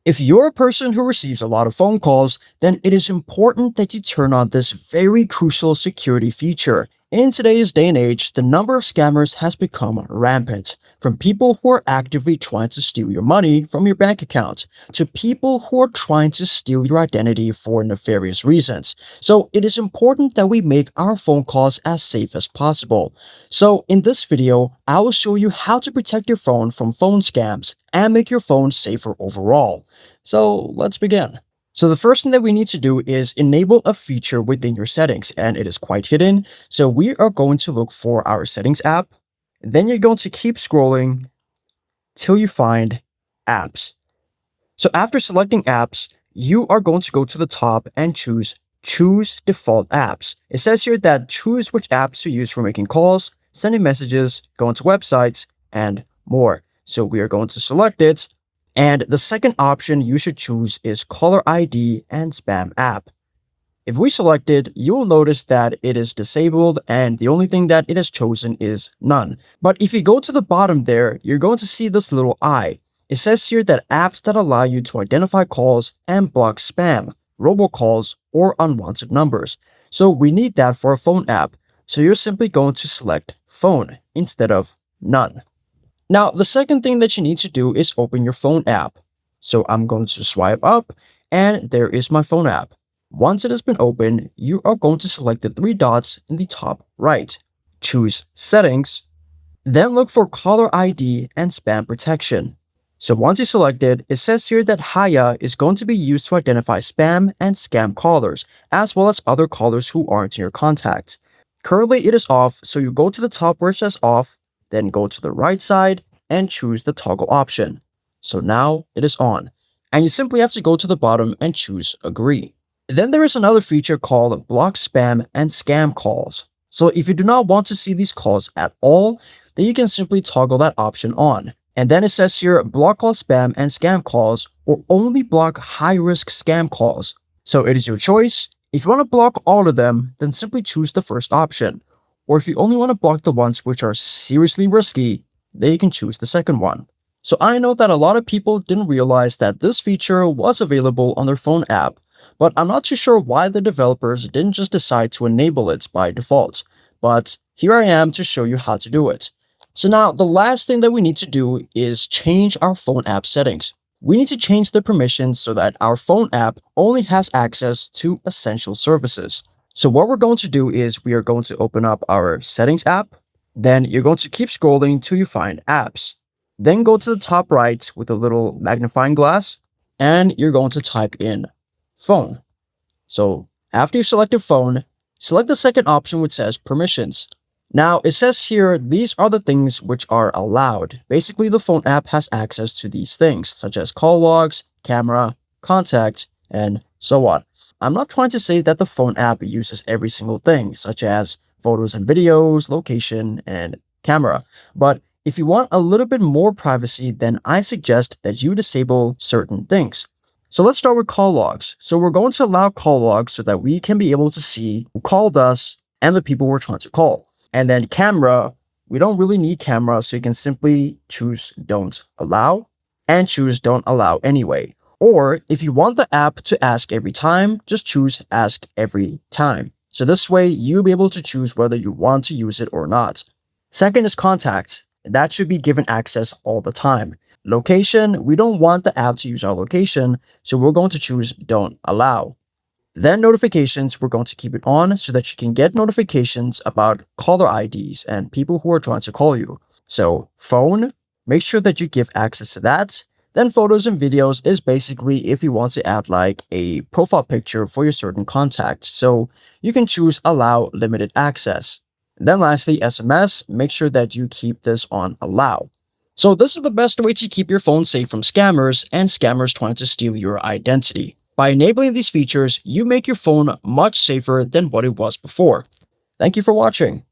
If you're a person who receives a lot of phone calls, then it is important that you turn on this very crucial security feature. In today's day and age, the number of scammers has become rampant. From people who are actively trying to steal your money from your bank account, to people who are trying to steal your identity for nefarious reasons. So it is important that we make our phone calls as safe as possible. So in this video, I will show you how to protect your phone from phone scams and make your phone safer overall. So let's begin. So the first thing that we need to do is enable a feature within your settings, and it is quite hidden. So we are going to look for our settings app. Then you're going to keep scrolling till you find apps. So after selecting apps, you are going to go to the top and choose default apps. It says here that choose which apps to use for making calls, sending messages, going to websites, and more. So we are going to select it. And the second option you should choose is caller ID and spam app. If we select it, you will notice that it is disabled and the only thing that it has chosen is none. But if you go to the bottom there, you're going to see this little I. It says here that apps that allow you to identify calls and block spam, robocalls, or unwanted numbers. So we need that for a phone app. So you're simply going to select phone instead of none. Now, the second thing that you need to do is open your phone app. So I'm going to swipe up and there is my phone app. Once it has been opened, you are going to select the three dots in the top right. Choose settings, then look for caller ID and spam protection. So once you select it, it says here that Haya is going to be used to identify spam and scam callers, as well as other callers who aren't in your contacts. Currently it is off, so you go to the top where it says off, then go to the right side and choose the toggle option. So now it is on. And you simply have to go to the bottom and choose agree. Then there is another feature called block spam and scam calls. So if you do not want to see these calls at all, then you can simply toggle that option on. And then it says here block all spam and scam calls or only block high-risk scam calls. So it is your choice. If you want to block all of them, then simply choose the first option. Or if you only want to block the ones which are seriously risky, then you can choose the second one. So I know that a lot of people didn't realize that this feature was available on their phone app, but I'm not too sure why the developers didn't just decide to enable it by default. But here I am to show you how to do it. So now the last thing that we need to do is change our phone app settings. We need to change the permissions so that our phone app only has access to essential services. So what we're going to do is we are going to open up our settings app. Then you're going to keep scrolling till you find apps. Then go to the top right with a little magnifying glass and you're going to type in phone. So after you've selected phone, select the second option which says permissions. Now it says here these are the things which are allowed. Basically the phone app has access to these things such as call logs, camera, contact, and so on. I'm not trying to say that the phone app uses every single thing, such as photos and videos, location, and camera. But if you want a little bit more privacy, then I suggest that you disable certain things. So let's start with call logs. So we're going to allow call logs so that we can be able to see who called us and the people we're trying to call. And then camera, we don't really need camera, so you can simply choose don't allow and choose don't allow anyway. Or if you want the app to ask every time, just choose ask every time. So this way you'll be able to choose whether you want to use it or not. Second is contact. That should be given access all the time. Location, we don't want the app to use our location, so we're going to choose don't allow. Then notifications, we're going to keep it on so that you can get notifications about caller IDs and people who are trying to call you. So phone, make sure that you give access to that. Then photos and videos is basically if you want to add like a profile picture for your certain contacts. So you can choose allow limited access. Then lastly, SMS, make sure that you keep this on allow. So this is the best way to keep your phone safe from scammers and scammers trying to steal your identity. By enabling these features, you make your phone much safer than what it was before. Thank you for watching.